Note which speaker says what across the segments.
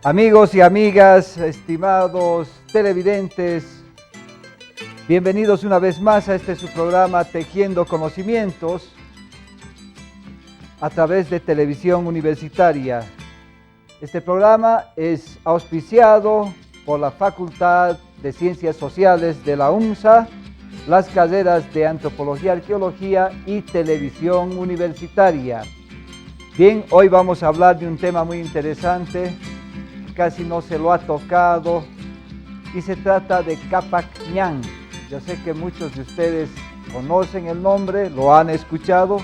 Speaker 1: Amigos y amigas, estimados televidentes, bienvenidos una vez más a su programa Tejiendo Conocimientos a través de Televisión Universitaria. Este programa es auspiciado por la Facultad de Ciencias Sociales de la UNSA, las carreras de Antropología, Arqueología y Televisión Universitaria. Bien, hoy vamos a hablar de un tema muy interesante, casi no se lo ha tocado, y se trata de Cápac Ñan. Yo sé que muchos de ustedes conocen el nombre, lo han escuchado,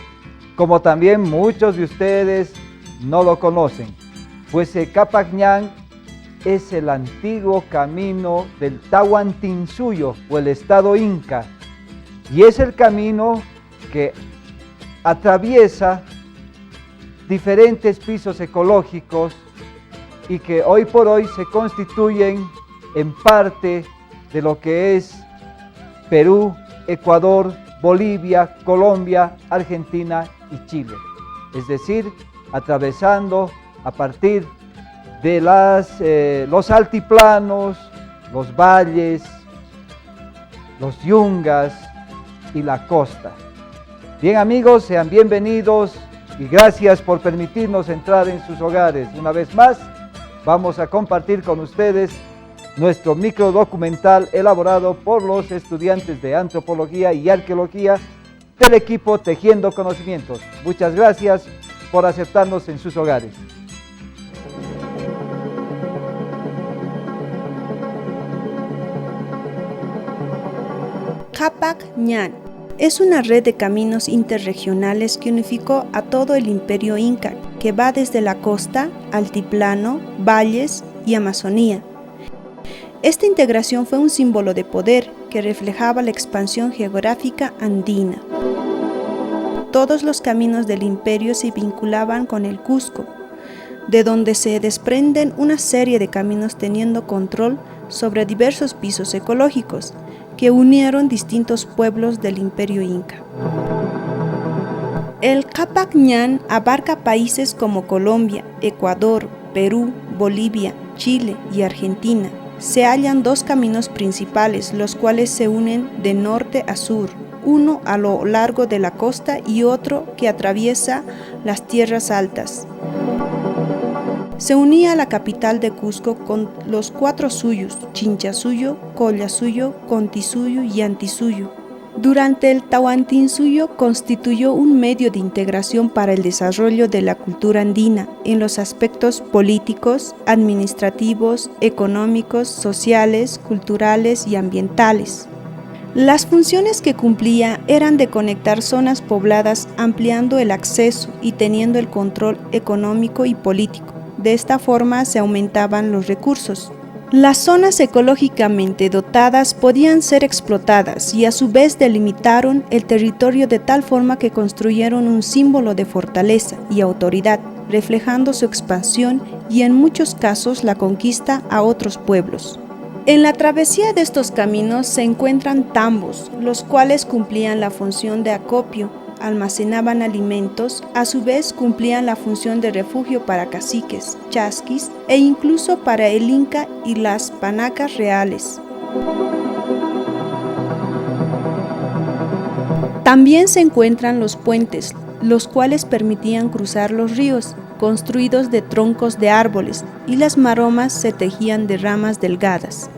Speaker 1: como también muchos de ustedes no lo conocen. Pues el Cápac Ñan es el antiguo camino del Tahuantinsuyo o el estado inca, y es el camino que atraviesa diferentes pisos ecológicos y que hoy por hoy se constituyen en parte de lo que es Perú, Ecuador, Bolivia, Colombia, Argentina y Chile. Es decir, atravesando a partir de los altiplanos, los valles, los yungas y la costa. Bien, amigos, sean bienvenidos y gracias por permitirnos entrar en sus hogares. Una vez más, vamos a compartir con ustedes nuestro microdocumental elaborado por los estudiantes de Antropología y Arqueología del equipo Tejiendo Conocimientos. Muchas gracias por aceptarnos en sus hogares.
Speaker 2: Cápac Ñan es una red de caminos interregionales que unificó a todo el imperio inca, que va desde la costa, altiplano, valles y Amazonía. Esta integración fue un símbolo de poder que reflejaba la expansión geográfica andina. Todos los caminos del imperio se vinculaban con el Cusco, de donde se desprenden una serie de caminos teniendo control sobre diversos pisos ecológicos que unieron distintos pueblos del imperio inca. El Cápac Ñan abarca países como Colombia, Ecuador, Perú, Bolivia, Chile y Argentina. Se hallan dos caminos principales, los cuales se unen de norte a sur, uno a lo largo de la costa y otro que atraviesa las tierras altas. Se unía a la capital de Cusco con los cuatro suyos, Chinchasuyo, Collasuyo, Contisuyo y Antisuyo. Durante el Tahuantinsuyo constituyó un medio de integración para el desarrollo de la cultura andina en los aspectos políticos, administrativos, económicos, sociales, culturales y ambientales. Las funciones que cumplía eran de conectar zonas pobladas, ampliando el acceso y teniendo el control económico y político. De esta forma se aumentaban los recursos. Las zonas ecológicamente dotadas podían ser explotadas y a su vez delimitaron el territorio de tal forma que construyeron un símbolo de fortaleza y autoridad, reflejando su expansión y en muchos casos la conquista a otros pueblos. En la travesía de estos caminos se encuentran tambos, los cuales cumplían la función de acopio, almacenaban alimentos, a su vez cumplían la función de refugio para caciques, chasquis e incluso para el Inca y las panacas reales. También se encuentran los puentes, los cuales permitían cruzar los ríos, construidos de troncos de árboles, y las maromas se tejían de ramas delgadas.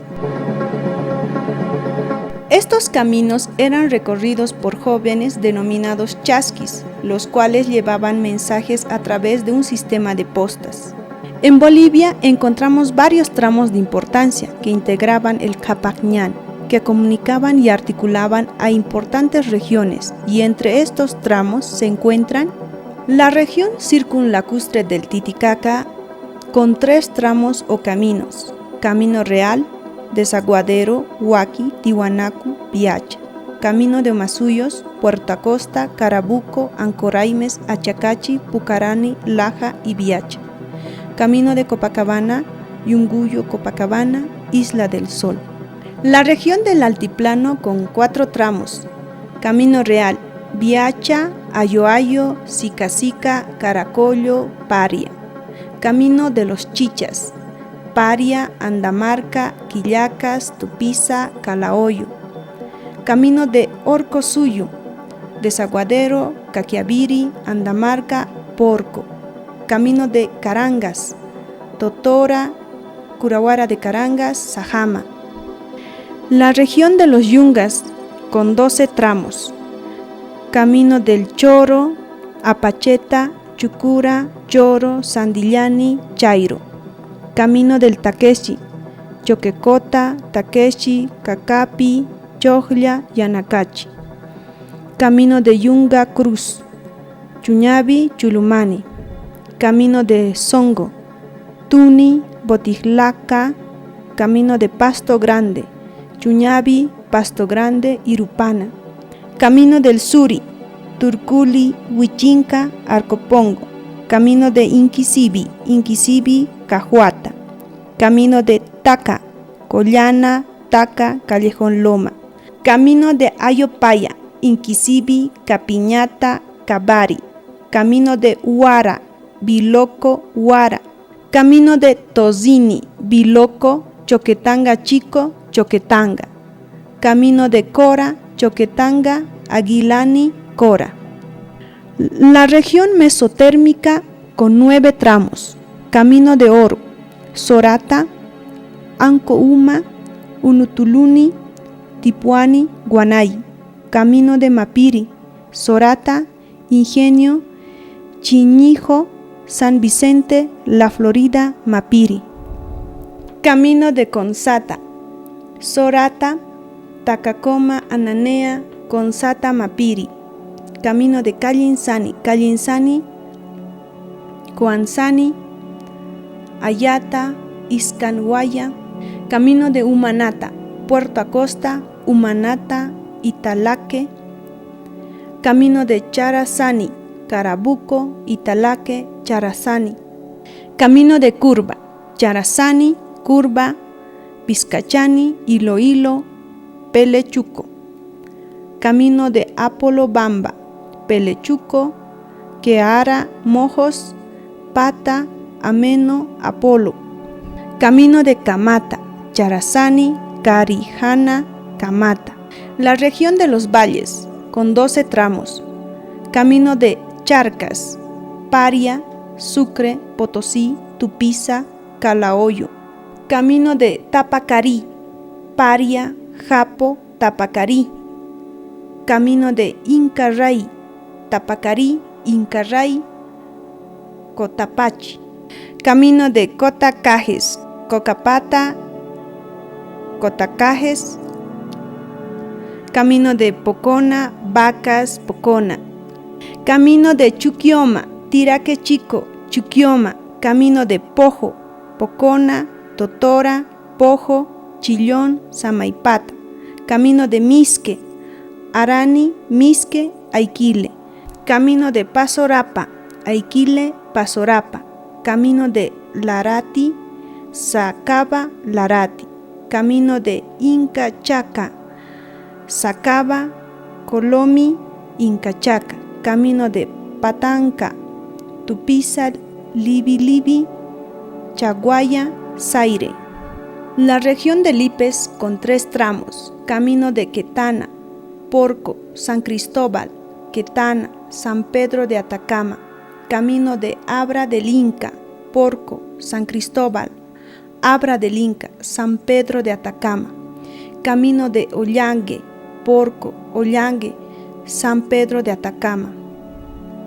Speaker 2: Estos caminos eran recorridos por jóvenes denominados chasquis, los cuales llevaban mensajes a través de un sistema de postas. En Bolivia encontramos varios tramos de importancia que integraban el Cápac Ñan, que comunicaban y articulaban a importantes regiones, y entre estos tramos se encuentran la región circunlacustre del Titicaca, con 3 tramos o caminos: Camino Real, Desaguadero, Huaki, Tiwanaku, Piacha; Camino de Omasuyos, Puerto Acosta, Carabuco, Ancoraimes, Achacachi, Pucarani, Laja y Viacha; Camino de Copacabana, Yunguyo, Copacabana, Isla del Sol. La región del altiplano con 4 tramos: Camino Real, Viacha, Ayoayo, Sicacica, Caracollo, Paria; Camino de los Chichas, Paria, Andamarca, Quillacas, Tupiza, Calahoyo. Camino de Orcosuyo, Desaguadero, Caquiaviri, Andamarca, Porco. Camino de Carangas, Totora, Curahuara de Carangas, Sajama. La región de los Yungas, con 12 tramos. Camino del Choro, Apacheta, Chucura, Choro, Sandillani, Chairo. Camino del Taquechi, Choquecota, Taquechi, Cacapi, Chojlla, Yanacachi. Camino de Yunga Cruz, Chuñavi, Chulumani. Camino de Songo, Tuni, Botijlaca. Camino de Pasto Grande, Chuñavi, Pasto Grande, Irupana. Camino del Suri, Turculi, Huichinca, Arcopongo. Camino de Inquisibi, Inquisibi, Cajuata. Camino de Taca, Collana, Taca, Callejón Loma. Camino de Ayopaya, Inquisibi, Capiñata, Cabari. Camino de Huara, Biloco, Huara. Camino de Tozini, Biloco, Choquetanga Chico, Choquetanga. Camino de Cora, Choquetanga, Aguilani, Cora. La región mesotérmica con 9 tramos. Camino de Oro, Sorata, Ancouma, Unutuluni, Tipuani, Guanay. Camino de Mapiri, Sorata, Ingenio, Chiñijo, San Vicente, La Florida, Mapiri. Camino de Consata, Sorata, Tacacoma, Ananea, Consata, Mapiri. Camino de Callinsani, Callinsani, Coanzani, Ayata, Iscanhuaya. Camino de Humanata, Puerto Acosta, Humanata, Italaque. Camino de Charazani, Carabuco, Italaque, Charazani. Camino de Curva, Charazani, Curva, Pizcachani, Iloilo, Pelechuco. Camino de Apolo Bamba, Pelechuco, Queara, Mojos, Pata, Ameno, Apolo. Camino de Camata, Charazani, Carijana, Camata. La región de los valles, con 12 tramos. Camino de Charcas, Paria, Sucre, Potosí, Tupiza, Calahoyo. Camino de Tapacarí, Paria, Japo, Tapacarí. Camino de Incarray, Tapacarí, Incarray, Cotapachi. Camino de Cotacajes, Cocapata, Cotacajes. Camino de Pocona, Vacas, Pocona. Camino de Chuquioma, Tiraque Chico, Chuquioma. Camino de Pojo, Pocona, Totora, Pojo, Chillón, Samaipata. Camino de Misque, Arani, Misque, Aiquile. Camino de Pasorapa, Aiquile, Pasorapa. Camino de Larati, Sacaba, Larati. Camino de Incachaca, Sacaba, Colomi, Incachaca. Camino de Patanca, Tupiza, Libi Libi, Chaguaya, Zaire. La región de Lipes con 3 tramos. Camino de Quetana, Porco, San Cristóbal, Quetana, San Pedro de Atacama. Camino de Abra del Inca, Porco, San Cristóbal, Abra del Inca, San Pedro de Atacama. Camino de Ollangue, Porco, Ollangue, San Pedro de Atacama.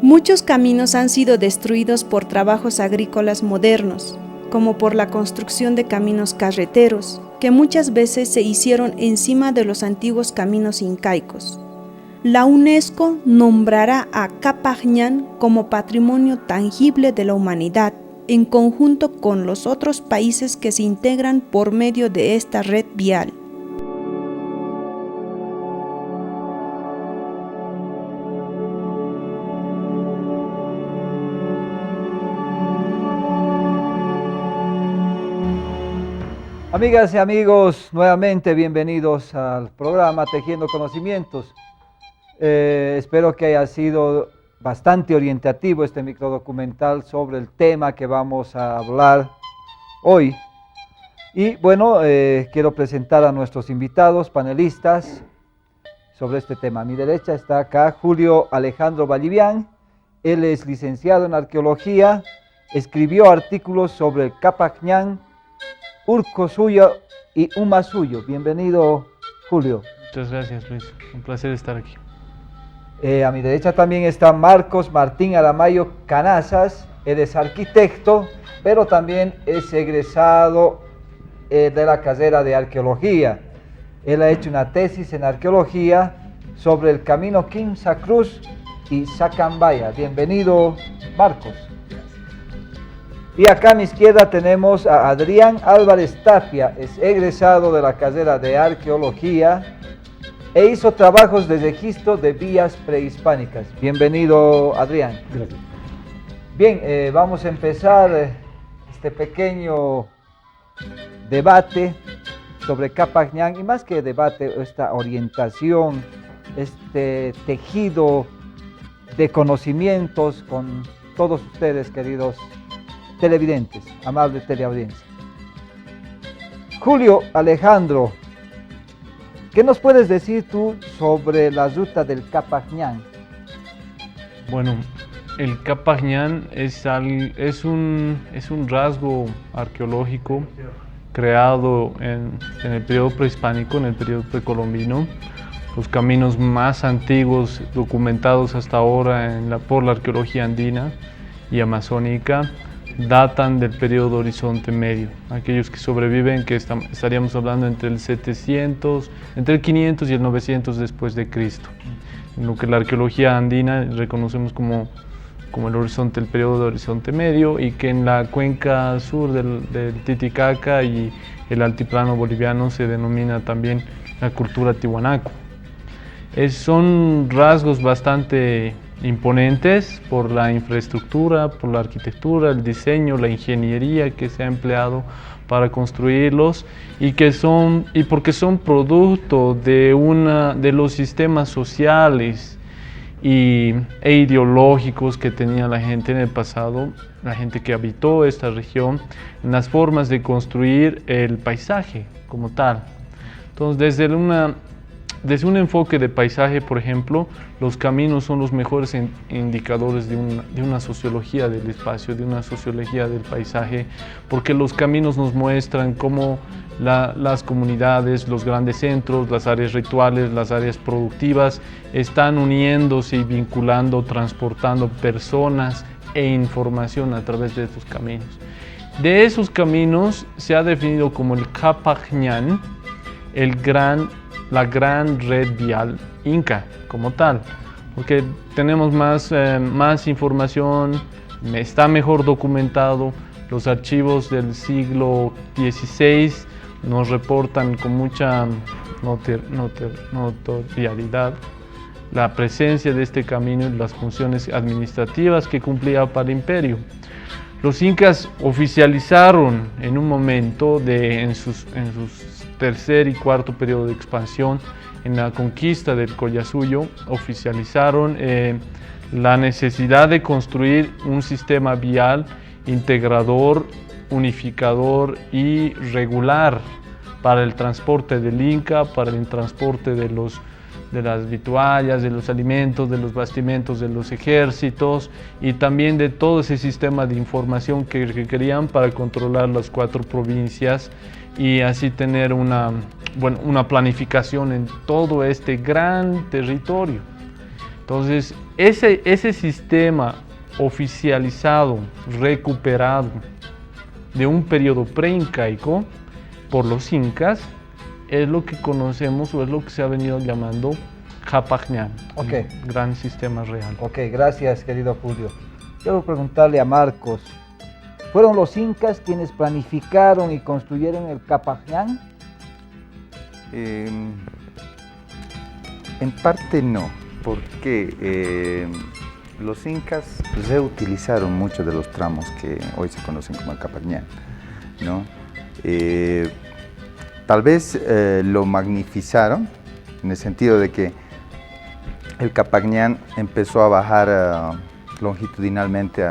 Speaker 2: Muchos caminos han sido destruidos por trabajos agrícolas modernos, como por la construcción de caminos carreteros, que muchas veces se hicieron encima de los antiguos caminos incaicos. La UNESCO nombrará a Capajñán como Patrimonio Tangible de la Humanidad, en conjunto con los otros países que se integran por medio de esta red vial.
Speaker 1: Amigas y amigos, nuevamente bienvenidos al programa Tejiendo Conocimientos. Espero que haya sido bastante orientativo este microdocumental sobre el tema que vamos a hablar hoy. Y bueno, quiero presentar a nuestros invitados, panelistas, sobre este tema. A mi derecha está acá Julio Alejandro Vallivian. Él es licenciado en arqueología, escribió artículos sobre el Capac Ñan, Urcosuyo y Umasuyo. Bienvenido, Julio.
Speaker 3: Muchas gracias, Luis. Un placer estar aquí.
Speaker 1: A mi derecha también está Marcos Martín Aramayo Canazas. Él es arquitecto, pero también es egresado de la carrera de arqueología. Él ha hecho una tesis en arqueología sobre el camino Quimsa Cruz y Sacambaya. Bienvenido, Marcos. Y acá a mi izquierda tenemos a Adrián Álvarez Tapia. Es egresado de la carrera de arqueología e hizo trabajos de registro de vías prehispánicas. Bienvenido, Adrián.
Speaker 4: Gracias.
Speaker 1: Bien, vamos a empezar este pequeño debate sobre Capac Ñan, y más que debate, esta orientación, este tejido de conocimientos con todos ustedes, queridos televidentes, amable teleaudiencia. Julio Alejandro, ¿qué nos puedes decir tú sobre la ruta del Capac Ñan?
Speaker 3: Bueno, el Capac Ñan es un rasgo arqueológico creado en el periodo prehispánico, en el periodo precolombino. Los caminos más antiguos documentados hasta ahora por la arqueología andina y amazónica datan del periodo Horizonte Medio. Aquellos que sobreviven, que estaríamos hablando entre el 700, entre el 500 y el 900 después de Cristo. En lo que la arqueología andina reconocemos como el periodo de Horizonte Medio, y que en la cuenca sur del Titicaca y el altiplano boliviano se denomina también la cultura tiwanaku. Son rasgos bastante imponentes por la infraestructura, por la arquitectura, el diseño, la ingeniería que se ha empleado para construirlos, y porque son producto de los sistemas sociales e ideológicos que tenía la gente en el pasado, la gente que habitó esta región, en las formas de construir el paisaje como tal. Entonces, desde un enfoque de paisaje, por ejemplo, los caminos son los mejores indicadores de una sociología del espacio, de una sociología del paisaje, porque los caminos nos muestran cómo las comunidades, los grandes centros, las áreas rituales, las áreas productivas están uniéndose y vinculando, transportando personas e información a través de estos caminos. De esos caminos se ha definido como el Capac Ñan, la gran red vial inca como tal, porque tenemos más información, está mejor documentado. Los archivos del siglo XVI nos reportan con mucha notoriedad la presencia de este camino y las funciones administrativas que cumplía para el imperio. Los incas oficializaron en un momento en sus tercer y cuarto periodo de expansión, en la conquista del Collasuyo, oficializaron la necesidad de construir un sistema vial integrador, unificador y regular para el transporte del Inca, para el transporte de las vituallas, de los alimentos, de los bastimentos de los ejércitos, y también de todo ese sistema de información que requerían para controlar las 4 provincias y así tener una planificación en todo este gran territorio. Entonces, ese sistema oficializado, recuperado de un periodo preincaico por los incas, es lo que conocemos, o es lo que se ha venido llamando Capac Ñan,
Speaker 1: Okay.
Speaker 3: un gran sistema real.
Speaker 1: Ok, gracias, querido Julio. Quiero preguntarle a Marcos, ¿fueron los incas quienes planificaron y construyeron el Capac Ñan?
Speaker 4: En parte no, porque los incas reutilizaron muchos de los tramos que hoy se conocen como el Capac Ñan, ¿no? Tal vez lo magnificaron en el sentido de que el Capac Ñan empezó a bajar longitudinalmente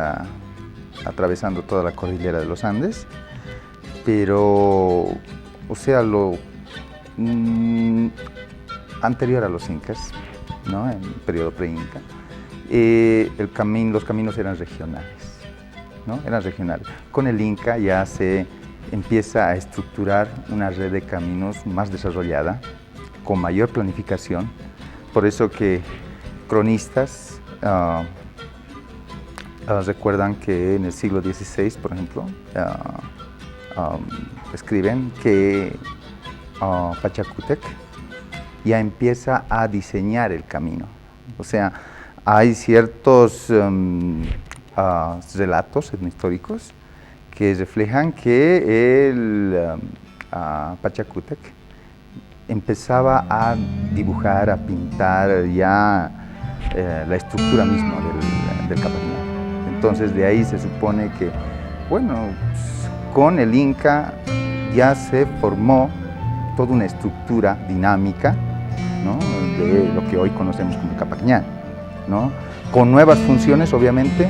Speaker 4: atravesando toda la cordillera de los Andes, pero, o sea, anterior a los incas, ¿no? En el periodo pre-inca, los caminos eran regionales, ¿no? Eran regionales. Con el Inca ya se empieza a estructurar una red de caminos más desarrollada, con mayor planificación. Por eso que cronistas recuerdan que en el siglo XVI, por ejemplo, escriben que Pachacútec ya empieza a diseñar el camino. O sea, hay ciertos relatos etnohistóricos que reflejan que el Pachacútec empezaba a dibujar, a pintar ya la estructura misma del Capagnán. Entonces de ahí se supone que, bueno, con el Inca ya se formó toda una estructura dinámica, ¿no? De lo que hoy conocemos como Capagnán, ¿no? Con nuevas funciones, obviamente.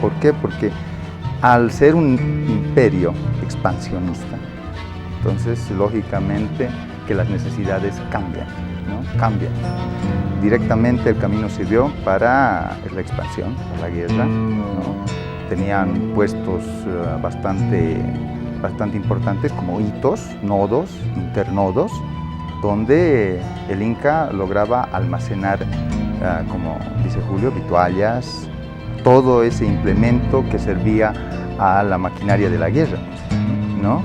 Speaker 4: ¿Por qué? Porque al ser un imperio expansionista, entonces lógicamente que las necesidades cambian, ¿no? Cambian. Directamente el camino sirvió para la expansión, para la guerra, ¿no? Tenían puestos bastante importantes como hitos, nodos, internodos, donde el Inca lograba almacenar, como dice Julio, vituallas, todo ese implemento que servía a la maquinaria de la guerra, ¿no?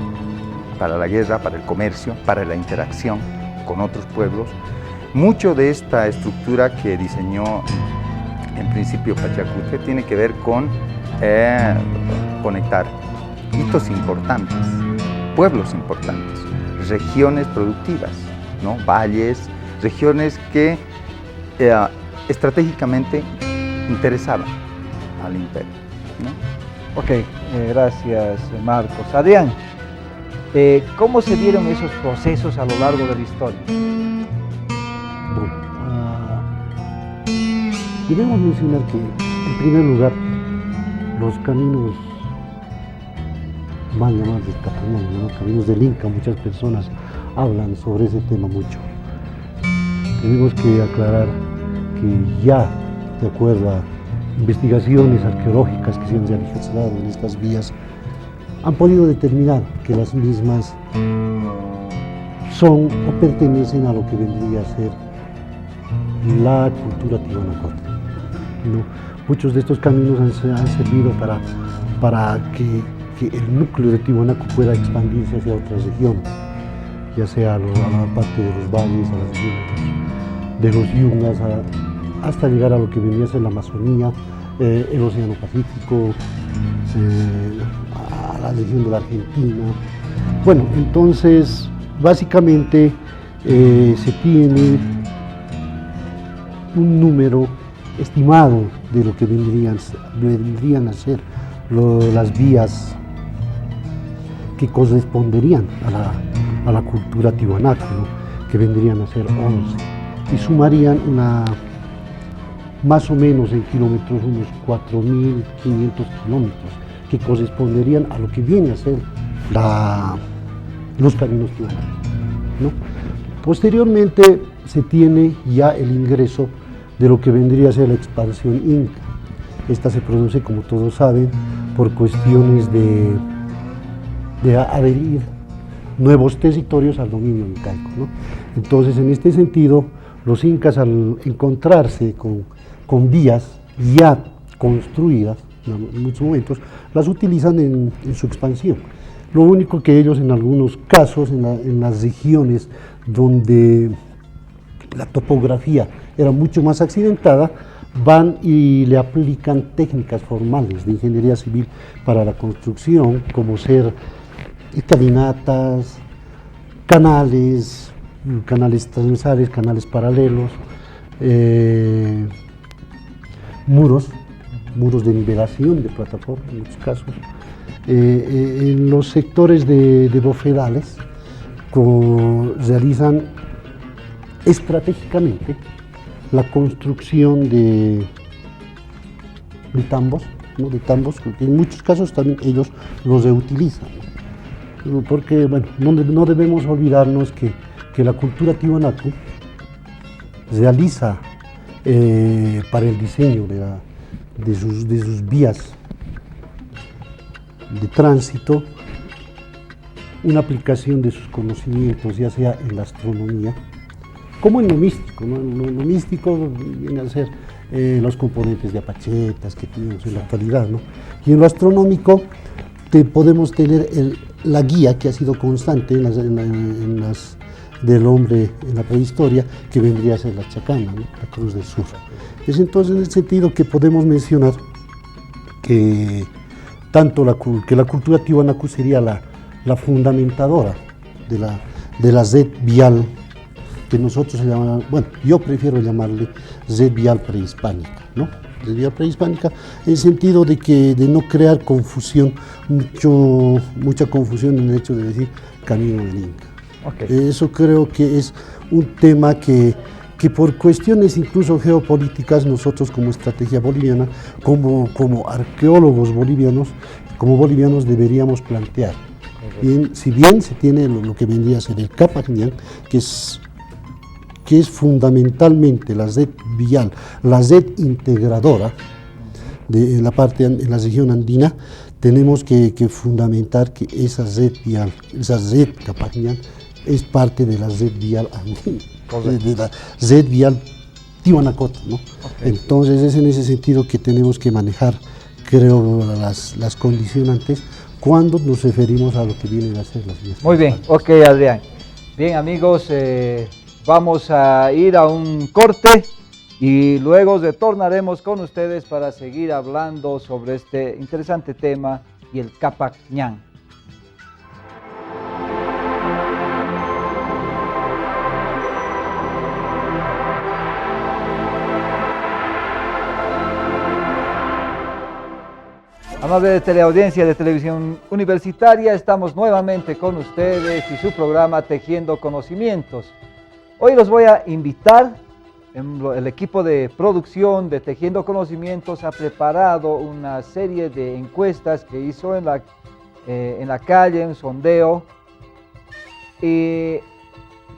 Speaker 4: Para la guerra, para el comercio, para la interacción con otros pueblos. Mucho de esta estructura que diseñó en principio Pachacútec tiene que ver con conectar hitos importantes, pueblos importantes, regiones productivas, ¿no? Valles, regiones que estratégicamente interesaban al imperio, ¿no?
Speaker 1: Ok, gracias Marcos. Adrián, ¿cómo se dieron esos procesos a lo largo de la historia?
Speaker 5: Bueno, debemos mencionar que, en primer lugar, los caminos mal llamados del Capagnán, ¿no? Caminos del Inca, muchas personas hablan sobre ese tema mucho. Tenemos que aclarar que ya, de acuerdo a investigaciones arqueológicas que se han realizado en estas vías, han podido determinar que las mismas son o pertenecen a lo que vendría a ser la cultura tiwanacote, ¿no? Muchos de estos caminos han servido para que el núcleo de Tiwanaku pueda expandirse hacia otras regiones, ya sea a la parte de los valles, a las regiones de los yungas, hasta llegar a lo que venía a ser la Amazonía, el Océano Pacífico, a la región de la Argentina. Bueno, entonces, básicamente se tiene un número estimado de lo que vendrían a ser las vías que corresponderían a la cultura tiwanaku, ¿no? Que vendrían a ser 11, y sumarían más o menos en kilómetros unos 4.500 kilómetros, que corresponderían a lo que viene a ser los caminos tiwanaku, ¿no? Posteriormente se tiene ya el ingreso de lo que vendría a ser la expansión inca. Esta se produce, como todos saben, por cuestiones de adherir nuevos territorios al dominio incaico, ¿no? Entonces, en este sentido, los incas, al encontrarse con vías ya construidas en muchos momentos, las utilizan en su expansión. Lo único que ellos, en algunos casos, en las regiones donde la topografía era mucho más accidentada, van y le aplican técnicas formales de ingeniería civil para la construcción, como ser escalinatas, canales transversales, canales paralelos, muros de nivelación de plataforma en muchos casos. En los sectores de bofedales realizan estratégicamente la construcción de tambos, ¿no? De tambos, porque en muchos casos también ellos los reutilizan, porque bueno, no debemos olvidarnos que la cultura tiwanaku realiza para el diseño de sus vías de tránsito una aplicación de sus conocimientos, ya sea en la astronomía, como en lo místico, ¿no? Lo místico viene a ser los componentes de apachetas que tenemos en la actualidad, ¿no? Y en lo astronómico podemos tener la guía que ha sido constante del hombre en la prehistoria, que vendría a ser la chacana, ¿no? La Cruz del Sur. Es entonces en el sentido que podemos mencionar que la cultura tiwanaku sería la fundamentadora de la red vial, que nosotros llamamos, bueno, yo prefiero llamarle red vial prehispánica, ¿no? Red vial prehispánica en el sentido de no crear confusión, mucha confusión en el hecho de decir camino del Inca. Okay. Eso creo que es un tema que por cuestiones incluso geopolíticas nosotros como estrategia boliviana, como arqueólogos bolivianos, deberíamos plantear. Bien, si bien se tiene lo que vendría a ser el Capac Ñan, que es fundamentalmente la red vial, la red integradora en la región andina, tenemos que fundamentar que esa red vial, esa red Capac Ñan, es parte de la red vial andina, de la red vial tiwanacota, ¿no? Okay. Entonces es en ese sentido que tenemos que manejar, creo, las condicionantes cuando nos referimos a lo que vienen a ser las vías.
Speaker 1: Muy bien, ok, Adrián. Bien, amigos, vamos a ir a un corte y luego retornaremos con ustedes para seguir hablando sobre este interesante tema y el Capac Ñan. Amable teleaudiencia de Televisión Universitaria, estamos nuevamente con ustedes y su programa Tejiendo Conocimientos. Hoy los voy a invitar, el equipo de producción de Tejiendo Conocimientos ha preparado una serie de encuestas que hizo en la calle, un sondeo, y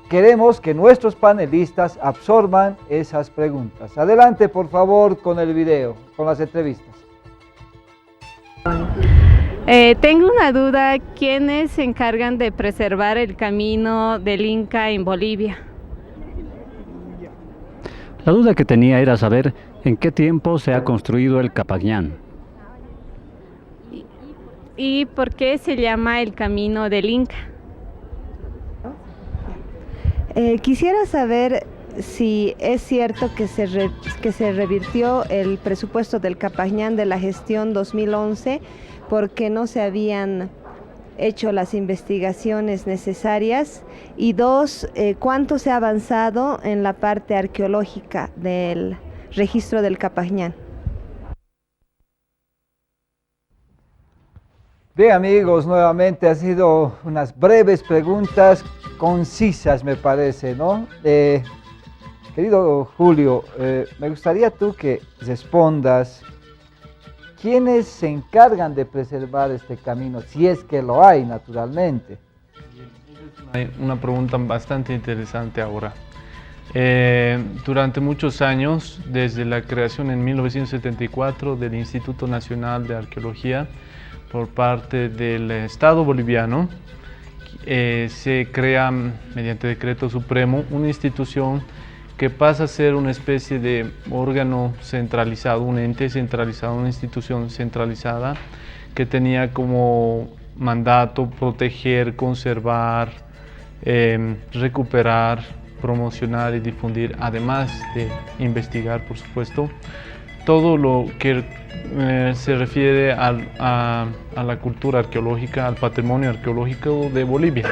Speaker 1: queremos que nuestros panelistas absorban esas preguntas. Adelante, por favor, con el video, con las entrevistas.
Speaker 6: Tengo una duda, ¿quiénes se encargan de preservar el camino del Inca en Bolivia?
Speaker 7: La duda que tenía era saber en qué tiempo se ha construido el Capac Ñan.
Speaker 6: ¿Y por qué se llama el camino del Inca?
Speaker 8: Quisiera saber si es cierto que se revirtió el presupuesto del Capac Ñan de la gestión 2011 porque no se habían hecho las investigaciones necesarias, y dos, cuánto se ha avanzado en la parte arqueológica del registro del Capac Ñan.
Speaker 1: Bien, amigos, nuevamente han sido unas breves preguntas concisas, me parece, ¿no? Querido Julio, me gustaría tú que respondas, ¿quiénes se encargan de preservar este camino? Si es que lo hay, naturalmente.
Speaker 3: Hay una pregunta bastante interesante ahora. Durante muchos años, desde la creación en 1974 del Instituto Nacional de Arqueología por parte del Estado boliviano, se crea mediante decreto supremo una institución que pasa a ser una especie de órgano centralizado, un ente centralizado, una institución centralizada que tenía como mandato proteger, conservar, recuperar, promocionar y difundir, además de investigar, por supuesto, todo lo que se refiere a la cultura arqueológica, al patrimonio arqueológico de Bolivia.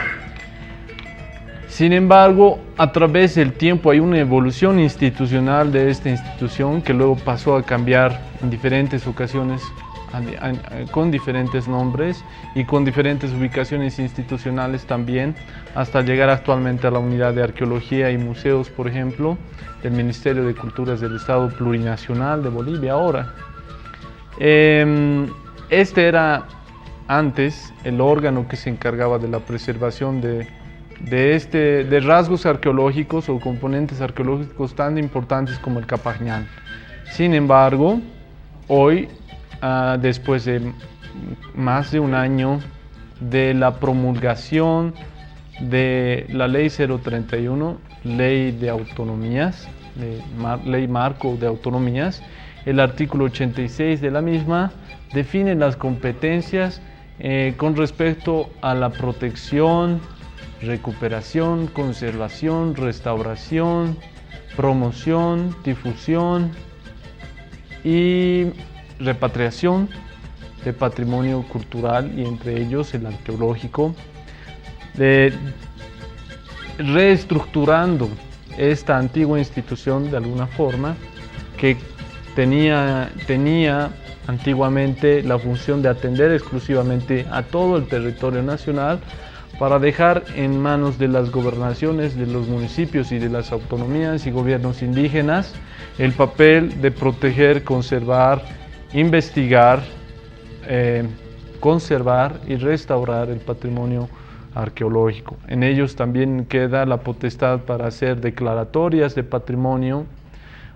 Speaker 3: Sin embargo, a través del tiempo hay una evolución institucional de esta institución que luego pasó a cambiar en diferentes ocasiones con diferentes nombres y con diferentes ubicaciones institucionales también, hasta llegar actualmente a la Unidad de Arqueología y Museos, por ejemplo, del Ministerio de Culturas del Estado Plurinacional de Bolivia ahora. Este era antes el órgano que se encargaba de la preservación de rasgos arqueológicos o componentes arqueológicos tan importantes como el Capajñán. Sin embargo, hoy, después de más de un año de la promulgación de la Ley 031, Ley de Autonomías, Ley Marco de Autonomías, el artículo 86 de la misma define las competencias con respecto a la protección, recuperación, conservación, restauración, promoción, difusión y repatriación de patrimonio cultural, y entre ellos el arqueológico, reestructurando esta antigua institución de alguna forma que tenía antiguamente la función de atender exclusivamente a todo el territorio nacional, para dejar en manos de las gobernaciones, de los municipios y de las autonomías y gobiernos indígenas el papel de proteger, conservar, investigar, conservar y restaurar el patrimonio arqueológico. En ellos también queda la potestad para hacer declaratorias de patrimonio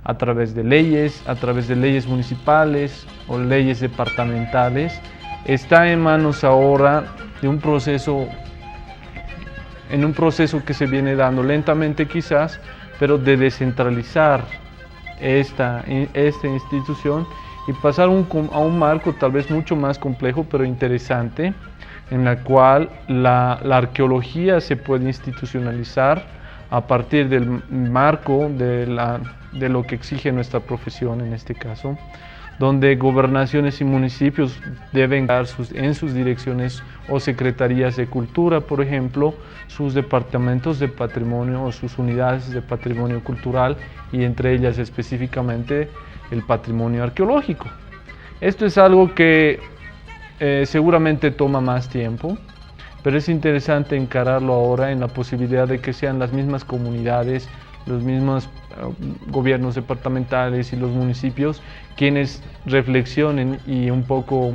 Speaker 3: a través de leyes municipales o leyes departamentales. Está en manos ahora de un proceso que se viene dando lentamente quizás, pero de descentralizar esta institución y pasar a un marco tal vez mucho más complejo pero interesante, en la cual la arqueología se puede institucionalizar a partir del marco de lo que exige nuestra profesión en este caso, donde gobernaciones y municipios deben dar en sus direcciones o secretarías de cultura, por ejemplo, sus departamentos de patrimonio o sus unidades de patrimonio cultural, y entre ellas específicamente el patrimonio arqueológico. Esto es algo que seguramente toma más tiempo, pero es interesante encararlo ahora en la posibilidad de que sean las mismas comunidades, los mismos gobiernos departamentales y los municipios quienes reflexionen y un poco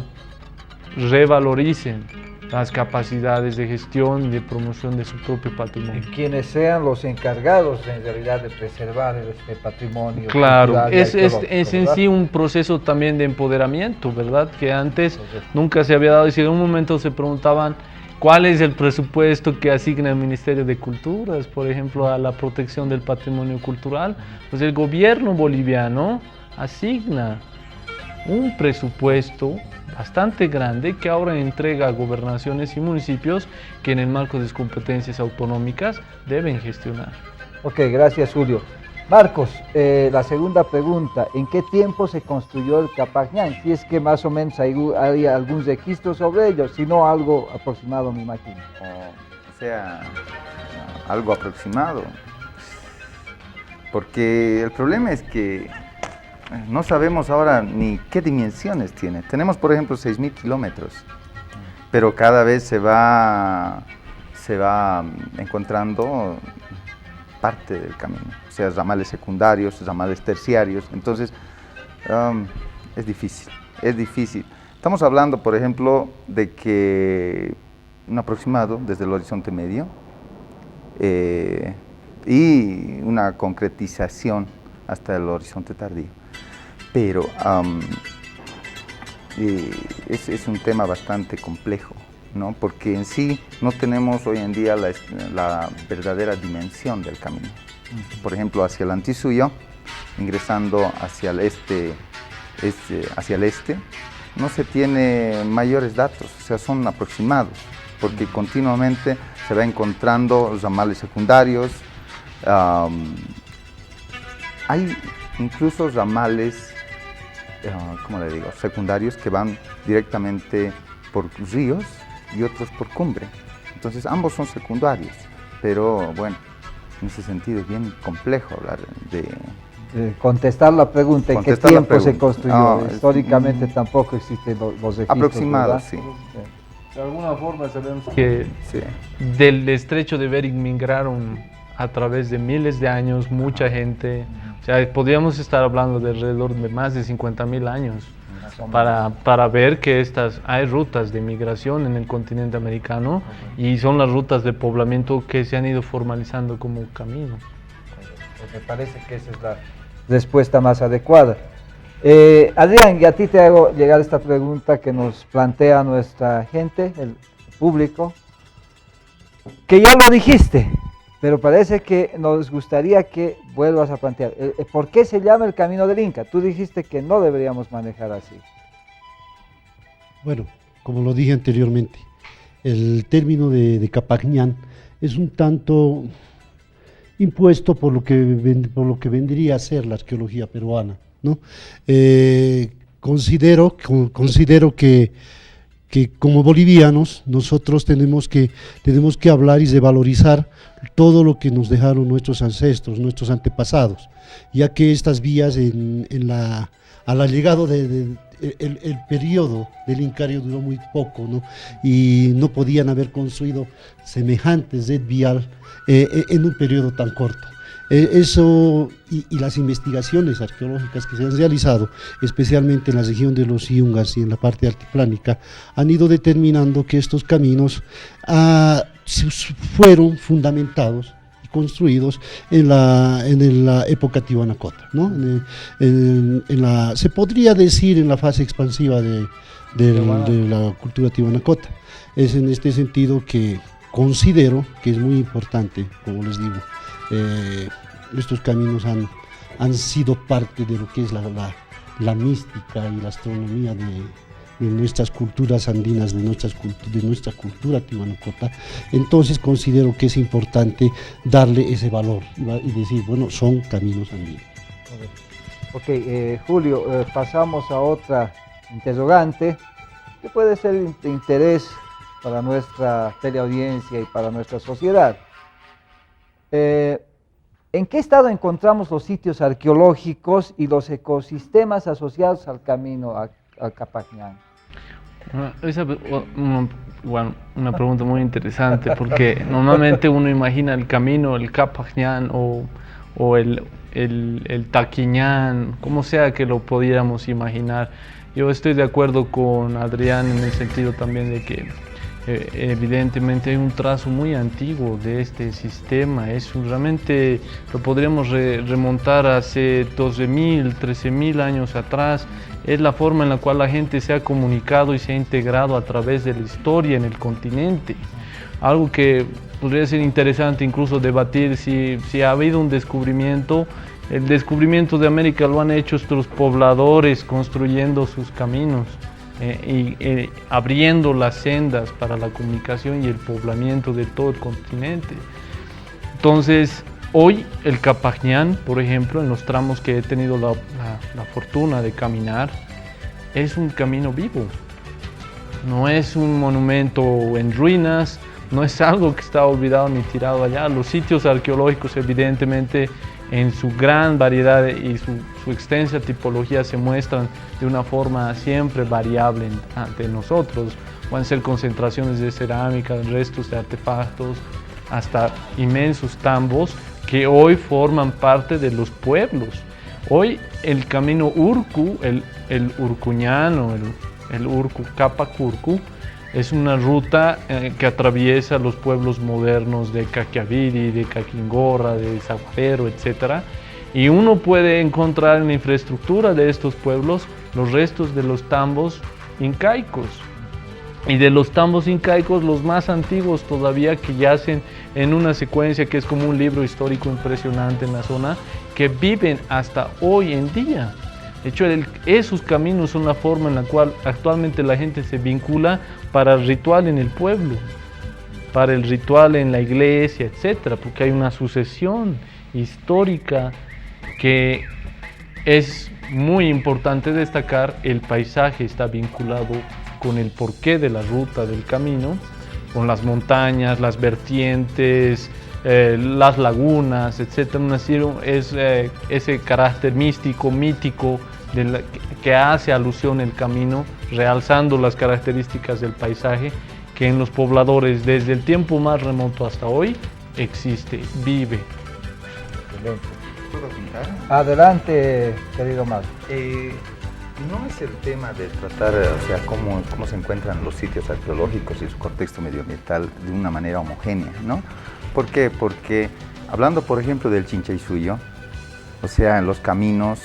Speaker 3: revaloricen las capacidades de gestión y de promoción de su propio patrimonio.
Speaker 1: Y quienes sean los encargados en realidad de preservar este patrimonio.
Speaker 3: Claro, es en
Speaker 1: ¿verdad?
Speaker 3: sí un proceso también de empoderamiento, ¿verdad? Que antes nunca se había dado, y si en un momento se preguntaban cuál es el presupuesto que asigna el Ministerio de Culturas, por ejemplo, a la protección del patrimonio cultural, pues el gobierno boliviano asigna un presupuesto bastante grande que ahora entrega a gobernaciones y municipios que en el marco de sus competencias autonómicas deben gestionar.
Speaker 1: Ok, gracias Julio. Marcos, la segunda pregunta, ¿en qué tiempo se construyó el Capajñán? Si es que más o menos hay algún registro sobre ello, si no algo aproximado, me imagino.
Speaker 4: O sea, algo aproximado, porque el problema es que no sabemos ahora ni qué dimensiones tiene. Tenemos, por ejemplo, 6.000 kilómetros, pero cada vez se va encontrando parte del camino, o sea, ramales secundarios, ramales terciarios. Entonces, es difícil. Estamos hablando, por ejemplo, de que un aproximado desde el horizonte medio y una concretización hasta el horizonte tardío. Pero es un tema bastante complejo, ¿no? Porque en sí no tenemos hoy en día la verdadera dimensión del camino. Por ejemplo, hacia el Antisuyo, ingresando hacia el este, no se tiene mayores datos, o sea, son aproximados, porque continuamente se va encontrando ramales secundarios. Hay incluso ramales, secundarios que van directamente por ríos y otros por cumbre. Entonces ambos son secundarios, pero bueno, en ese sentido es bien complejo hablar de...
Speaker 1: Contestar la pregunta, ¿en qué tiempo se construyó? Históricamente tampoco existen los registros.
Speaker 4: Aproximados, sí.
Speaker 3: De alguna forma sabemos que del estrecho de Bering migraron a través de miles de años mucha gente. O sea, podríamos estar hablando de alrededor de más de 50.000 años para ver que hay rutas de migración en el continente americano y son las rutas de poblamiento que se han ido formalizando como camino.
Speaker 1: Pues me parece que esa es la respuesta más adecuada. Adrián, y a ti te hago llegar esta pregunta que nos plantea nuestra gente, el público, que ya lo dijiste, pero parece que nos gustaría que vuelvas a plantear. ¿Por qué se llama el Camino del Inca? Tú dijiste que no deberíamos manejar así.
Speaker 5: Bueno, como lo dije anteriormente, el término de Capajñán es un tanto impuesto por lo que vendría a ser la arqueología peruana, ¿no? Considero que como bolivianos nosotros tenemos que hablar y de valorizar todo lo que nos dejaron nuestros ancestros, nuestros antepasados, ya que estas vías a la llegada el periodo del Incario duró muy poco, ¿no? Y no podían haber construido semejante red vial en un periodo tan corto. Eso y las investigaciones arqueológicas que se han realizado, especialmente en la región de los Yungas y en la parte altiplánica, han ido determinando que estos caminos fueron fundamentados y construidos en la época tihuanacota, ¿no? Se podría decir en la fase expansiva de la cultura tihuanacota. Es en este sentido que considero que es muy importante, como les digo, estos caminos han sido parte de lo que es la mística y la astronomía de nuestras culturas andinas, de nuestra cultura tihuanacota. Entonces considero que es importante darle ese valor y decir, bueno, son caminos andinos.
Speaker 1: Ok, Julio, pasamos a otra interrogante que puede ser de interés para nuestra teleaudiencia y para nuestra sociedad. ¿En qué estado encontramos los sitios arqueológicos y los ecosistemas asociados al camino al Capajñán?
Speaker 3: Una pregunta muy interesante, porque normalmente uno imagina el camino, el Capajñán o el Taquiñán, como sea que lo pudiéramos imaginar. Yo estoy de acuerdo con Adrián en el sentido también de que evidentemente hay un trazo muy antiguo de este sistema. Realmente lo podríamos remontar hace 12.000, 13.000 años atrás. Es la forma en la cual la gente se ha comunicado y se ha integrado a través de la historia en el continente. Algo que podría ser interesante incluso debatir si ha habido un descubrimiento. El descubrimiento de América lo han hecho estos pobladores construyendo sus caminos. Abriendo las sendas para la comunicación y el poblamiento de todo el continente. Entonces, hoy el Capajñán, por ejemplo, en los tramos que he tenido la fortuna de caminar, es un camino vivo. No es un monumento en ruinas, no es algo que está olvidado ni tirado allá. Los sitios arqueológicos, evidentemente, en su gran variedad y su extensa tipología se muestran de una forma siempre variable ante nosotros. Pueden ser concentraciones de cerámica, restos de artefactos, hasta inmensos tambos que hoy forman parte de los pueblos. Hoy el camino Urcu, el Urcuñano, el Urcu Capacurcu, es una ruta que atraviesa los pueblos modernos de Caquiaviri, de Caquingorra, de Zapero, etc. Y uno puede encontrar en la infraestructura de estos pueblos los restos de los tambos incaicos. Y de los tambos incaicos, los más antiguos todavía, que yacen en una secuencia que es como un libro histórico impresionante en la zona, que viven hasta hoy en día. De hecho, esos caminos son la forma en la cual actualmente la gente se vincula para el ritual en el pueblo, para el ritual en la iglesia, etc. Porque hay una sucesión histórica que es muy importante destacar. El paisaje está vinculado con el porqué de la ruta del camino, con las montañas, las vertientes, las lagunas, etc. Es ese carácter místico, mítico, que hace alusión el camino, realzando las características del paisaje, que en los pobladores desde el tiempo más remoto hasta hoy existe, vive.
Speaker 1: Excelente. ¿Puedo pintar? Adelante, querido Mario.
Speaker 4: No es el tema de tratar, o sea, cómo se encuentran los sitios arqueológicos y su contexto medioambiental de una manera homogénea, ¿no? ¿Por qué? Porque hablando, por ejemplo, del Chinchaysuyo, o sea, en los caminos,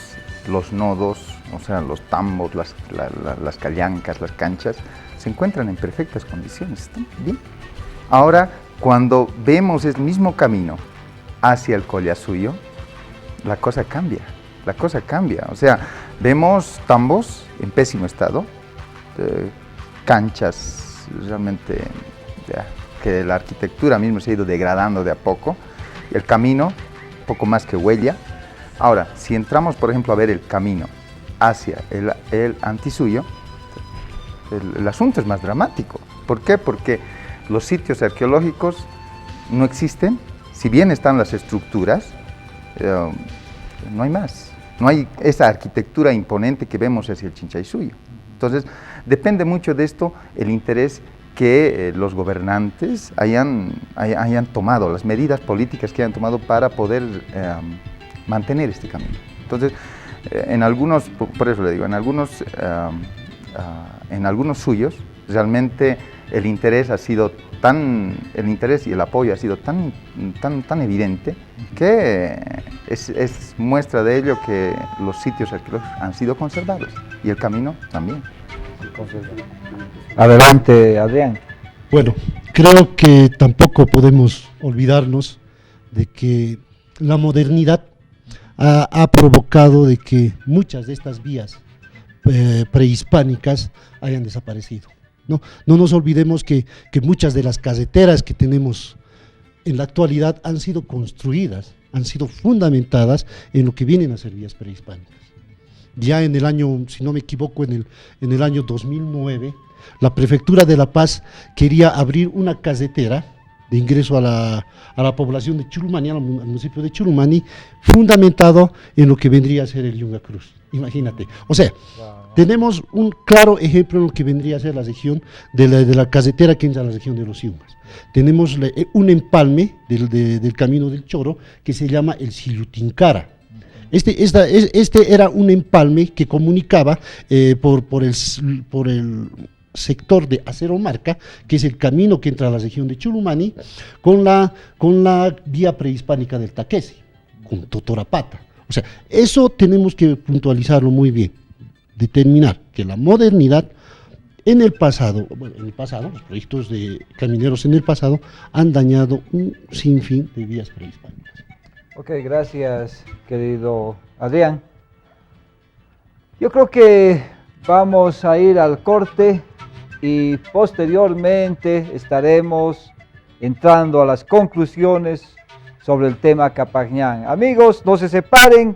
Speaker 4: los nodos, o sea, los tambos, las callancas, las canchas, se encuentran en perfectas condiciones, ¿están bien? Ahora, cuando vemos el mismo camino hacia el Collasuyo, la cosa cambia, o sea, vemos tambos en pésimo estado, canchas realmente ya, que la arquitectura misma se ha ido degradando de a poco, el camino poco más que huella. Ahora, si entramos por ejemplo a ver el camino hacia el Antisuyo, el asunto es más dramático. ¿Por qué? Porque los sitios arqueológicos no existen, si bien están las estructuras, no hay más. No hay esa arquitectura imponente que vemos hacia el Chinchaysuyo. Entonces, depende mucho de esto el interés que los gobernantes hayan tomado, las medidas políticas que hayan tomado para poder mantener este camino. Entonces, en algunos, por eso le digo, en algunos suyos, realmente el interés y el apoyo ha sido tan evidente que es muestra de ello que los sitios arqueológicos han sido conservados y el camino también.
Speaker 1: Adelante, Adrián.
Speaker 5: Bueno, creo que tampoco podemos olvidarnos de que la modernidad ha provocado de que muchas de estas vías prehispánicas hayan desaparecido. No nos olvidemos que muchas de las carreteras que tenemos en la actualidad han sido construidas, han sido fundamentadas en lo que vienen a ser vías prehispánicas. Ya en el año, si no me equivoco, en el año 2009, la Prefectura de La Paz quería abrir una carretera de ingreso a la población de Churumani, al municipio de Churumani, fundamentado en lo que vendría a ser el Yunga Cruz. Imagínate. O sea, tenemos un claro ejemplo en lo que vendría a ser la región de la carretera que entra a la región de los Yungas. Tenemos un empalme del Camino del Choro que se llama el Silutincara. Este era un empalme que comunicaba por el sector de Acero Marca, que es el camino que entra a la región de Churumani, con la vía prehispánica del Taquesi, con Totorapata. O sea, eso tenemos que puntualizarlo muy bien, determinar que la modernidad en el pasado, los proyectos de camineros en el pasado han dañado un sinfín de vías prehispánicas.
Speaker 1: Ok, gracias, querido Adrián. Yo creo que vamos a ir al corte y posteriormente estaremos entrando a las conclusiones sobre el tema Capajñán. Amigos, no se separen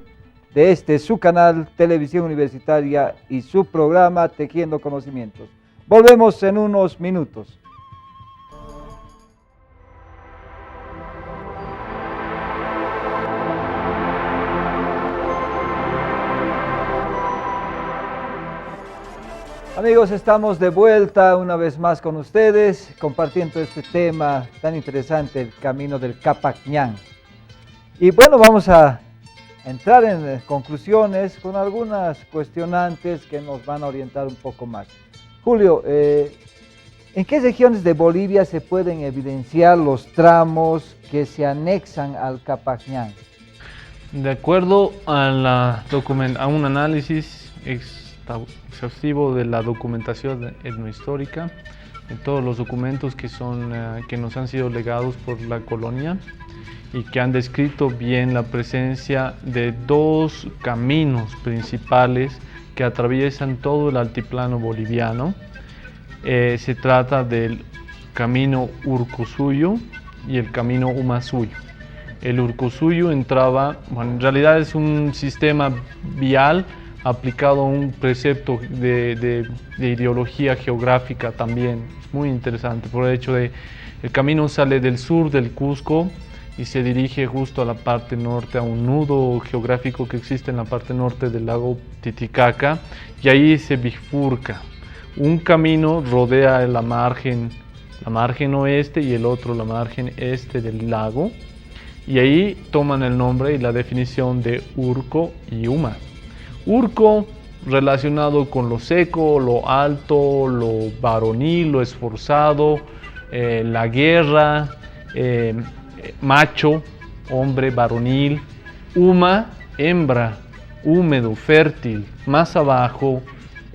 Speaker 1: de su canal Televisión Universitaria y su programa Tejiendo Conocimientos. Volvemos en unos minutos. Amigos, estamos de vuelta una vez más con ustedes, compartiendo este tema tan interesante, el camino del Capajñán. Y bueno, vamos a entrar en conclusiones con algunas cuestionantes que nos van a orientar un poco más. Julio, ¿en qué regiones de Bolivia se pueden evidenciar los tramos que se anexan al Capajñán?
Speaker 3: De acuerdo a un análisis exhaustivo de la documentación etnohistórica, de todos los documentos que nos han sido legados por la colonia y que han descrito bien la presencia de dos caminos principales que atraviesan todo el altiplano boliviano. Se trata del camino Urcusuyo y el camino Umasuyo. El Urcusuyo entraba, en realidad es un sistema vial aplicado a un precepto de ideología geográfica también, es muy interesante, por el hecho de el camino sale del sur del Cusco y se dirige justo a la parte norte, a un nudo geográfico que existe en la parte norte del lago Titicaca, y ahí se bifurca. Un camino rodea la margen oeste y el otro la margen este del lago, y ahí toman el nombre y la definición de Urco y Uma. Urco relacionado con lo seco, lo alto, lo varonil, lo esforzado, la guerra, macho, hombre, varonil, uma, hembra, húmedo, fértil, más abajo,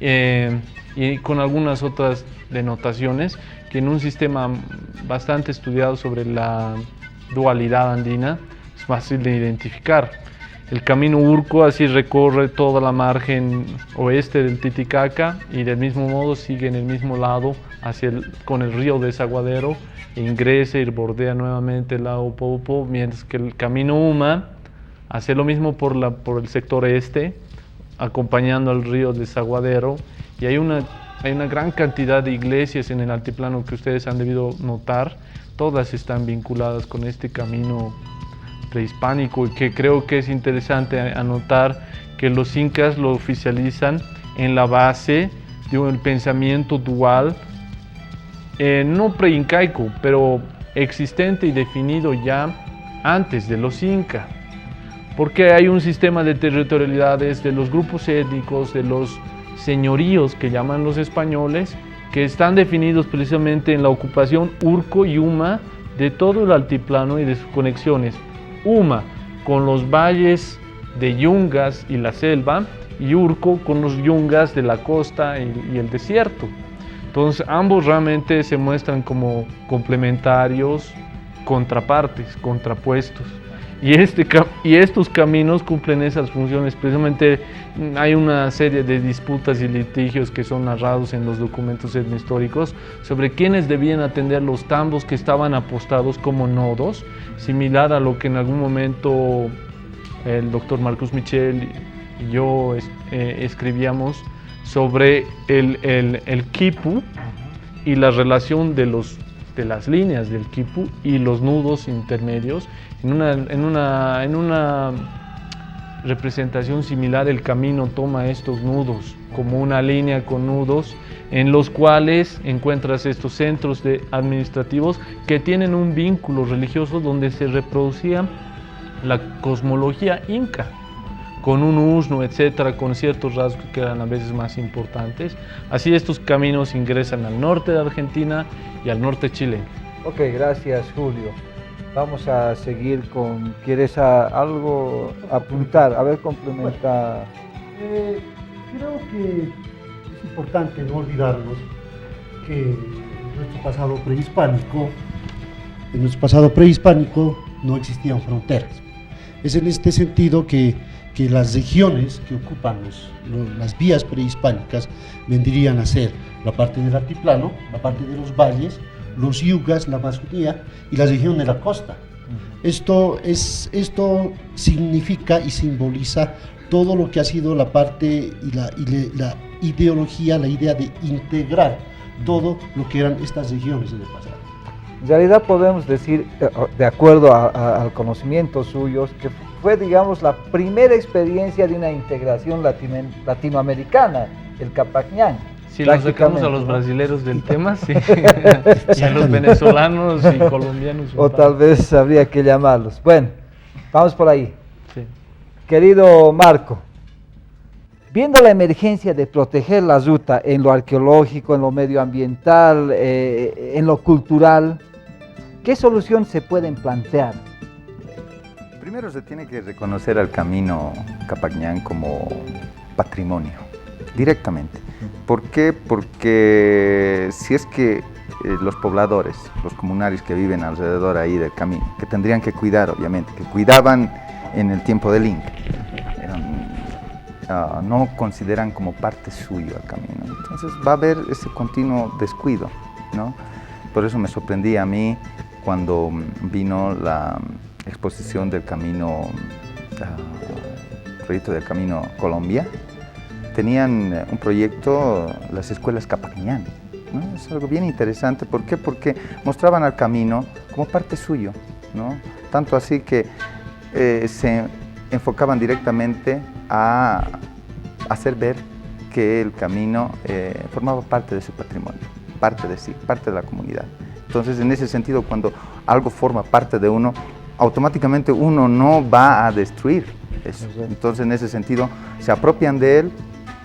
Speaker 3: y con algunas otras denotaciones que en un sistema bastante estudiado sobre la dualidad andina es fácil de identificar. El camino Urco así recorre toda la margen oeste del Titicaca y del mismo modo sigue en el mismo lado con el río Desaguadero, ingresa y bordea nuevamente el lago Popo, mientras que el camino Uma hace lo mismo por el sector este, acompañando al río Desaguadero, y hay una gran cantidad de iglesias en el altiplano que ustedes han debido notar, todas están vinculadas con este camino prehispánico, y que creo que es interesante anotar que los incas lo oficializan en la base de un pensamiento dual, no preincaico, pero existente y definido ya antes de los incas, porque hay un sistema de territorialidades de los grupos étnicos, de los señoríos que llaman los españoles, que están definidos precisamente en la ocupación Urco y Uma de todo el altiplano y de sus conexiones. Uma con los valles de Yungas y la selva, y Urco con los Yungas de la costa y el desierto. Entonces ambos realmente se muestran como complementarios, contrapartes, contrapuestos. Y estos caminos cumplen esas funciones. Precisamente hay una serie de disputas y litigios que son narrados en los documentos etnohistóricos sobre quiénes debían atender los tambos que estaban apostados como nodos, similar a lo que en algún momento el doctor Marcus Michel y yo escribíamos sobre el quipu y la relación de las líneas del quipu y los nudos intermedios. En una representación similar, el camino toma estos nudos como una línea con nudos en los cuales encuentras estos centros administrativos que tienen un vínculo religioso donde se reproducía la cosmología inca, con un usno, etcétera, con ciertos rasgos que eran a veces más importantes. Así estos caminos ingresan al norte de Argentina y al norte chileno.
Speaker 1: Ok, gracias Julio. Vamos a seguir con... ¿Quieres algo apuntar? A ver, complementa.
Speaker 5: Creo que es importante no olvidarnos que en nuestro pasado prehispánico no existían fronteras. Es en este sentido que las regiones que ocupan las vías prehispánicas vendrían a ser la parte del altiplano, la parte de los valles, los yugas, la Amazonía y la región de la costa. Esto significa y simboliza todo lo que ha sido la parte y la ideología, la idea de integrar todo lo que eran estas regiones en el pasado.
Speaker 1: En realidad podemos decir, de acuerdo al conocimiento suyos, que fue, digamos, la primera experiencia de una integración latinoamericana, el Capacñán.
Speaker 3: Si lo sacamos a los brasileros del tema, sí, y a los venezolanos y colombianos.
Speaker 1: O tal vez habría que llamarlos. Bueno, vamos por ahí.
Speaker 3: Sí.
Speaker 1: Querido Marco, viendo la emergencia de proteger la ruta en lo arqueológico, en lo medioambiental, en lo cultural, ¿qué solución se pueden plantear?
Speaker 4: Primero se tiene que reconocer al camino Capacñán como patrimonio, directamente. ¿Por qué? Porque si es que los pobladores, los comunarios que viven alrededor ahí del camino, que tendrían que cuidar, obviamente, que cuidaban en el tiempo del Inca, no consideran como parte suyo el camino. Entonces va a haber ese continuo descuido, ¿no? Por eso me sorprendí a mí cuando vino la exposición del camino, proyecto del Camino Colombia. Tenían un proyecto, las escuelas Capacñán, ¿no? Es algo bien interesante. ¿Por qué? Porque mostraban al camino como parte suyo, ¿no? Tanto así que se enfocaban directamente a hacer ver que el camino formaba parte de su patrimonio, parte de sí, parte de la comunidad. Entonces, en ese sentido, cuando algo forma parte de uno, automáticamente uno no va a destruir eso. Entonces, en ese sentido, se apropian de él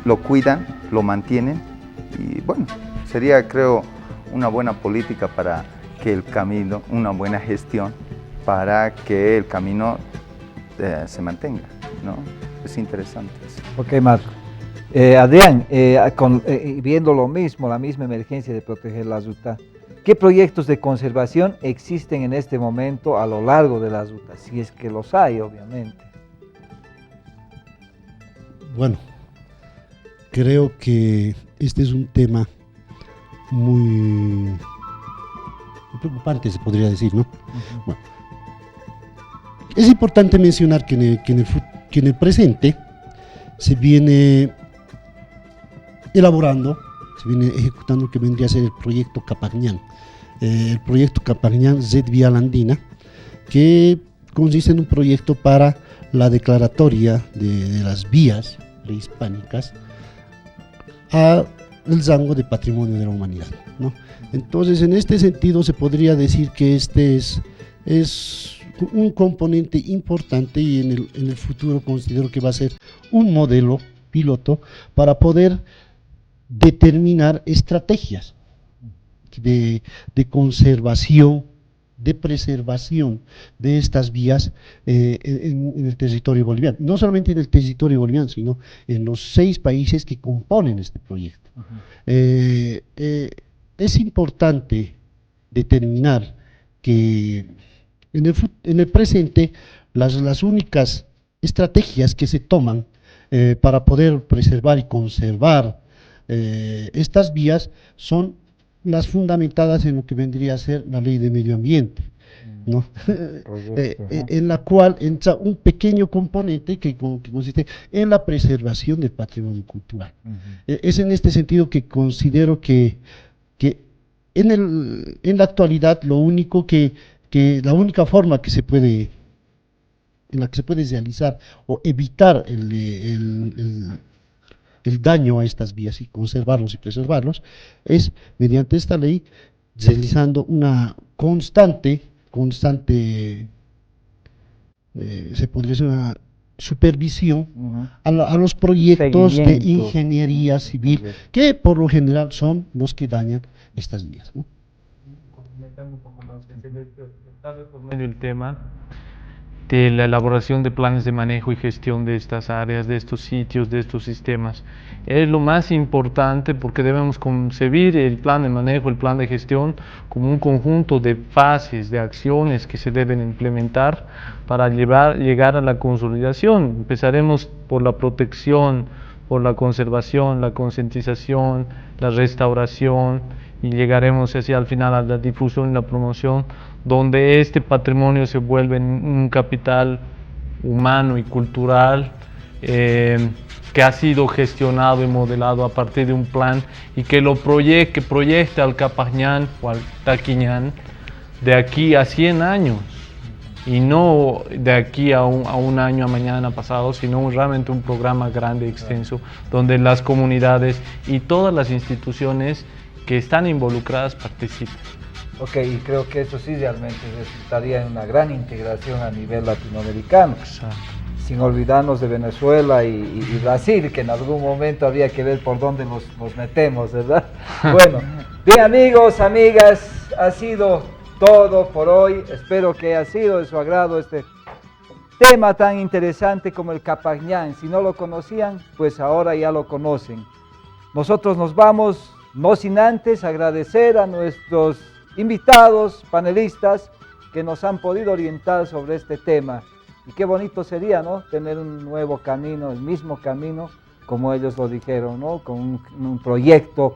Speaker 4: lo cuidan, lo mantienen y bueno, sería creo una buena política para que el camino, una buena gestión para que el camino se mantenga, ¿no? Es interesante.
Speaker 1: Ok, Marco. Adrián, viendo lo mismo, la misma emergencia de proteger la ruta, ¿qué proyectos de conservación existen en este momento a lo largo de la ruta? Si es que los hay, obviamente.
Speaker 5: Bueno, creo que este es un tema muy preocupante, se podría decir, ¿no? Bueno, es importante mencionar que en el presente se viene elaborando, se viene ejecutando lo que vendría a ser el proyecto Capagñán. El proyecto Capagñán Red Vial Andina, que consiste en un proyecto para la declaratoria de las vías prehispánicas al rango de patrimonio de la humanidad, ¿no? Entonces, en este sentido, se podría decir que este es un componente importante y en el futuro considero que va a ser un modelo piloto para poder determinar estrategias de conservación, de preservación de estas vías en el territorio boliviano. No solamente en el territorio boliviano, sino en los 6 países que componen este proyecto. Es importante determinar que en el presente las únicas estrategias que se toman para poder preservar y conservar estas vías son las fundamentadas en lo que vendría a ser la ley de medio ambiente, ¿no? En la cual entra un pequeño componente que consiste en la preservación del patrimonio cultural. Es en este sentido que considero que en la actualidad lo único la única forma en la que se puede realizar o evitar el daño a estas vías y conservarlos y preservarlos es mediante esta ley, realizando una constante se podría decir una supervisión a los proyectos de ingeniería civil que por lo general son los que dañan estas vías, ¿no?
Speaker 3: Complementando un poco más, por medio del tema de la elaboración de planes de manejo y gestión de estas áreas, de estos sitios, de estos sistemas. Es lo más importante porque debemos concebir el plan de manejo, el plan de gestión como un conjunto de fases, de acciones que se deben implementar para llegar a la consolidación. Empezaremos por la protección, por la conservación, la concientización, la restauración y llegaremos hacia al final a la difusión y la promoción, donde este patrimonio se vuelve un capital humano y cultural que ha sido gestionado y modelado a partir de un plan y que proyecte al Capagñán o al Taquiñán de aquí a 100 años y no de aquí a un año, a mañana, pasado, sino realmente un programa grande, extenso, donde las comunidades y todas las instituciones que están involucradas participen.
Speaker 1: Ok, y creo que eso sí realmente resultaría en una gran integración a nivel latinoamericano.
Speaker 3: Exacto.
Speaker 1: Sin olvidarnos de Venezuela y Brasil, que en algún momento habría que ver por dónde nos metemos, ¿verdad? Bueno, bien amigos, amigas, ha sido todo por hoy. Espero que haya sido de su agrado este tema tan interesante como el Capagñán. Si no lo conocían, pues ahora ya lo conocen. Nosotros nos vamos, no sin antes agradecer a nuestros invitados, panelistas, que nos han podido orientar sobre este tema. Y qué bonito sería, ¿no?, tener un nuevo camino, el mismo camino, como ellos lo dijeron, ¿no?, con un proyecto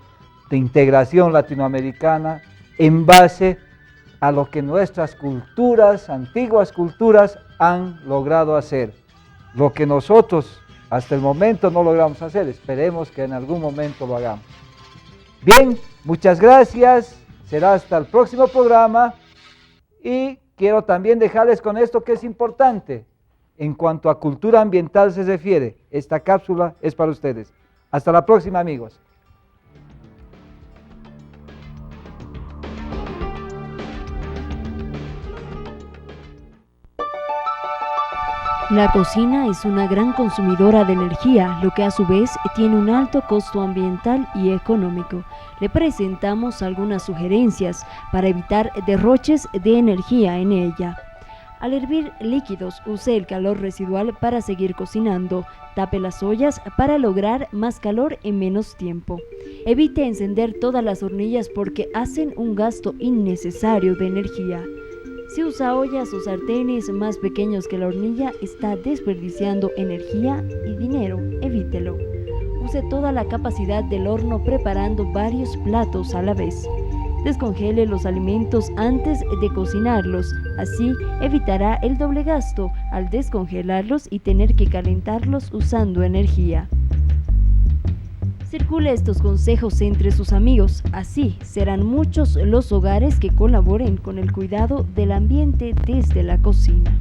Speaker 1: de integración latinoamericana en base a lo que nuestras culturas, antiguas culturas, han logrado hacer. Lo que nosotros hasta el momento no logramos hacer, esperemos que en algún momento lo hagamos. Bien, muchas gracias. Será hasta el próximo programa y quiero también dejarles con esto que es importante. En cuanto a cultura ambiental se refiere, esta cápsula es para ustedes. Hasta la próxima, amigos.
Speaker 9: La cocina es una gran consumidora de energía, lo que a su vez tiene un alto costo ambiental y económico. Le presentamos algunas sugerencias para evitar derroches de energía en ella. Al hervir líquidos, use el calor residual para seguir cocinando. Tape las ollas para lograr más calor en menos tiempo. Evite encender todas las hornillas porque hacen un gasto innecesario de energía. Si usa ollas o sartenes más pequeños que la hornilla, está desperdiciando energía y dinero. Evítelo. Use toda la capacidad del horno preparando varios platos a la vez. Descongele los alimentos antes de cocinarlos, así evitará el doble gasto al descongelarlos y tener que calentarlos usando energía. Circule estos consejos entre sus amigos, así serán muchos los hogares que colaboren con el cuidado del ambiente desde la cocina.